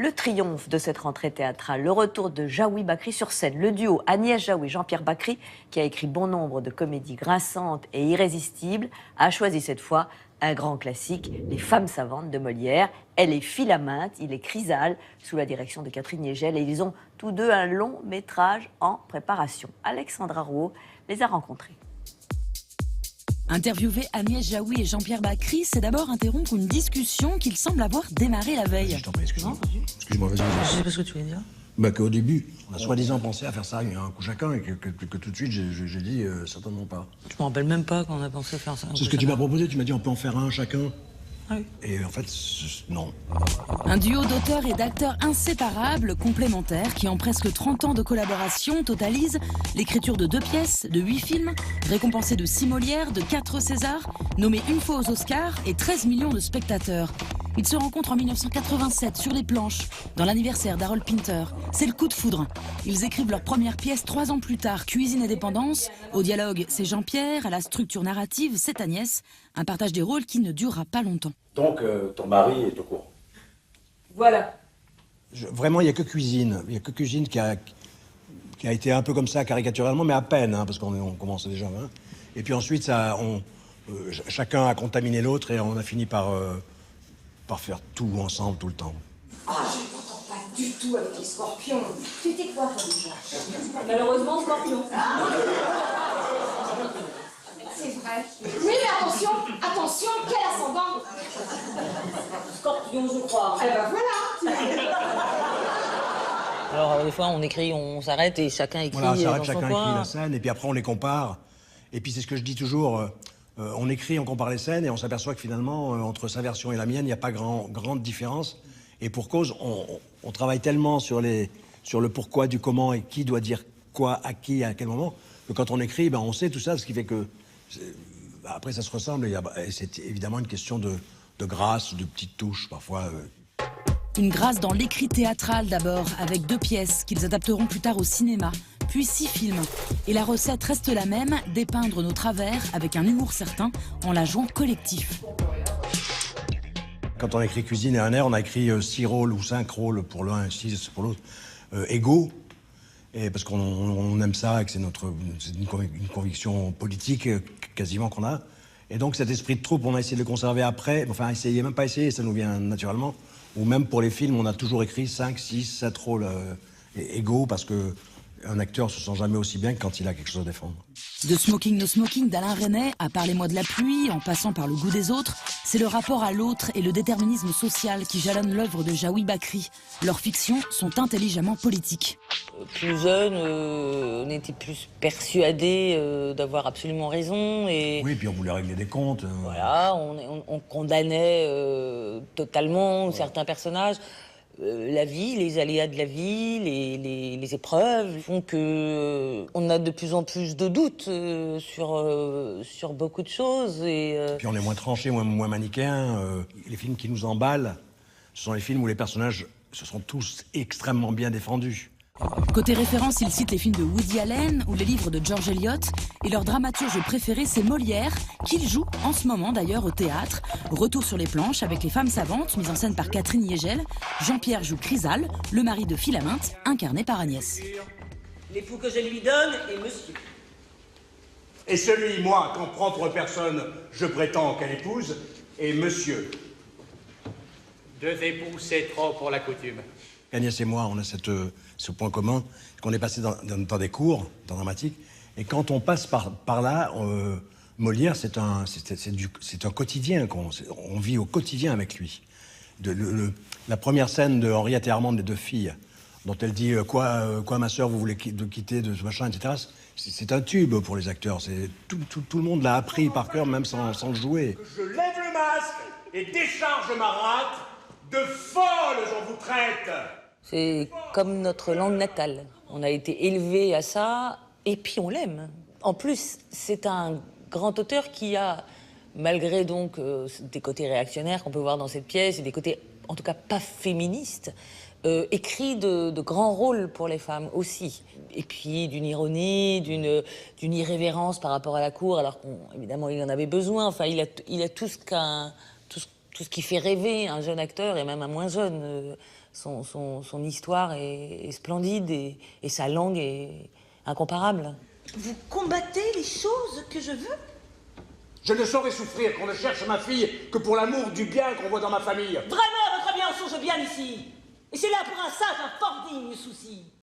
Le triomphe de cette rentrée théâtrale, le retour de Jaoui Bakri sur scène. Le duo Agnès Jaoui, Jean-Pierre Bakri, qui a écrit bon nombre de comédies grinçantes et irrésistibles, a choisi cette fois un grand classique, Les Femmes savantes de Molière. Elle est Philaminte, il est Chrysale, sous la direction de Catherine Niégel, et ils ont tous deux un long métrage en préparation. Alexandra Rouault les a rencontrés. Interviewer Agnès Jaoui et Jean-Pierre Bakri, c'est d'abord interrompre une discussion qu'ils semblent avoir démarré la veille. Je t'en prie, excuse-moi. Excuse-moi, vas-y. Je sais pas ce que tu veux dire. Bah qu'au début, on a soi-disant pensé à faire ça, un coup chacun, et que tout de suite, j'ai dit certainement pas. Je me rappelle même pas qu'on a pensé faire ça. C'est ce que tu m'as proposé, tu m'as dit on peut en faire un chacun. Ah oui. Et en fait, non. Un duo d'auteurs et d'acteurs inséparables, complémentaires, qui en presque 30 ans de collaboration totalisent l'écriture de 2 pièces, de 8 films, récompensés de 6 Molières, de 4 Césars, nommés une fois aux Oscars et 13 millions de spectateurs. Ils se rencontrent en 1987 sur les planches, dans l'anniversaire d'Harold Pinter. C'est le coup de foudre. Ils écrivent leur première pièce 3 ans plus tard, Cuisine et dépendance. Au dialogue, c'est Jean-Pierre, à la structure narrative, c'est Agnès. Un partage des rôles qui ne durera pas longtemps. Donc, ton mari est au courant. Voilà. Vraiment, il n'y a que Cuisine. Il n'y a que Cuisine qui a été un peu comme ça, caricaturalement, mais à peine, parce qu'on commençait déjà. Hein. Et puis ensuite, chacun a contaminé l'autre et on a fini par faire tout ensemble, tout le temps. Ah, je m'entends pas du tout avec les scorpions. Tu t'es quoi, toi, déjà? Malheureusement, scorpion. C'est vrai. Oui, mais attention, attention, quel ascendant? Scorpion, je crois. Eh ben voilà. Alors, des fois, on écrit, on s'arrête et chacun écrit Voilà, ça dans arrête, son chacun coin. écrit la scène, et puis après on les compare. Et puis c'est ce que je dis toujours, on écrit, on compare les scènes, et on s'aperçoit que finalement, entre sa version et la mienne, il n'y a pas grande différence. Et pour cause, on travaille tellement sur le pourquoi, du comment, et qui doit dire quoi, à qui, à quel moment, que quand on écrit, ben, on sait tout ça, ce qui fait que... Après, ça se ressemble, et c'est évidemment une question de grâce, de petites touches, parfois... Une grâce dans l'écrit théâtral d'abord, avec 2 pièces qu'ils adapteront plus tard au cinéma, puis 6 films. Et la recette reste la même, dépeindre nos travers avec un humour certain, en la jouant collectif. Quand on a écrit Cuisine et un air, on a écrit 6 rôles ou 5 rôles pour l'un et 6 pour l'autre, égaux. Et parce qu'on aime ça et que c'est une conviction politique quasiment qu'on a. Et donc cet esprit de troupe, on a essayé de le conserver après. Enfin, même pas essayer, ça nous vient naturellement. Ou même pour les films, on a toujours écrit 5, 6, 7 rôles égaux parce que un acteur se sent jamais aussi bien que quand il a quelque chose à défendre. De Smoking No Smoking d'Alain Resnais à Parlez-moi de la pluie, en passant par Le goût des autres, c'est le rapport à l'autre et le déterminisme social qui jalonnent l'œuvre de Jaoui Bakri. Leurs fictions sont intelligemment politiques. Plus jeune, on était plus persuadés d'avoir absolument raison. Et Oui, puis on voulait régler des comptes. voilà, on condamnait totalement certains personnages. La vie, les aléas de la vie, les épreuves font que on a de plus en plus de doutes sur beaucoup de choses. Puis on est moins tranché, moins manichéen. Les films qui nous emballent, ce sont les films où les personnages se sont tous extrêmement bien défendus. Côté référence, il cite les films de Woody Allen ou les livres de George Eliot. Et leur dramaturge préféré, c'est Molière, qu'il joue en ce moment d'ailleurs au théâtre. Retour sur les planches avec Les Femmes savantes, mise en scène par Catherine Niégel. Jean-Pierre joue Chrysale, le mari de Philaminte, incarné par Agnès. L'époux que je lui donne est monsieur. Et celui, moi, qu'en propre personne, je prétends qu'elle épouse, est monsieur. 2 époux, c'est trop pour la coutume. Agnès et moi, on a ce point commun, qu'on est passé dans des cours, dans dramatique, et quand on passe par là, Molière, c'est un quotidien, on vit au quotidien avec lui. La première scène de Henriette et Armande, les 2 filles, dont elle dit quoi ma sœur, vous voulez quitter de ce machin, etc. C'est un tube pour les acteurs. Tout le monde l'a appris par cœur, même sans le jouer. Je lève le masque et décharge ma rate. De folle, j'en vous traite. C'est comme notre langue natale. On a été élevés à ça, et puis on l'aime. En plus, c'est un grand auteur qui a, malgré donc des côtés réactionnaires qu'on peut voir dans cette pièce, et des côtés, en tout cas, pas féministes, écrit de grands rôles pour les femmes aussi. Et puis d'une ironie, d'une irrévérence par rapport à la cour, alors qu'évidemment, il en avait besoin. Enfin, il a tout ce qui fait rêver un jeune acteur, et même un moins jeune. son histoire est splendide et sa langue est incomparable. Vous combattez les choses que je veux? Je ne saurais souffrir qu'on ne cherche ma fille que pour l'amour du bien qu'on voit dans ma famille. Vraiment, à votre bien, on songe bien ici. Et c'est là pour un sage, un fort digne souci.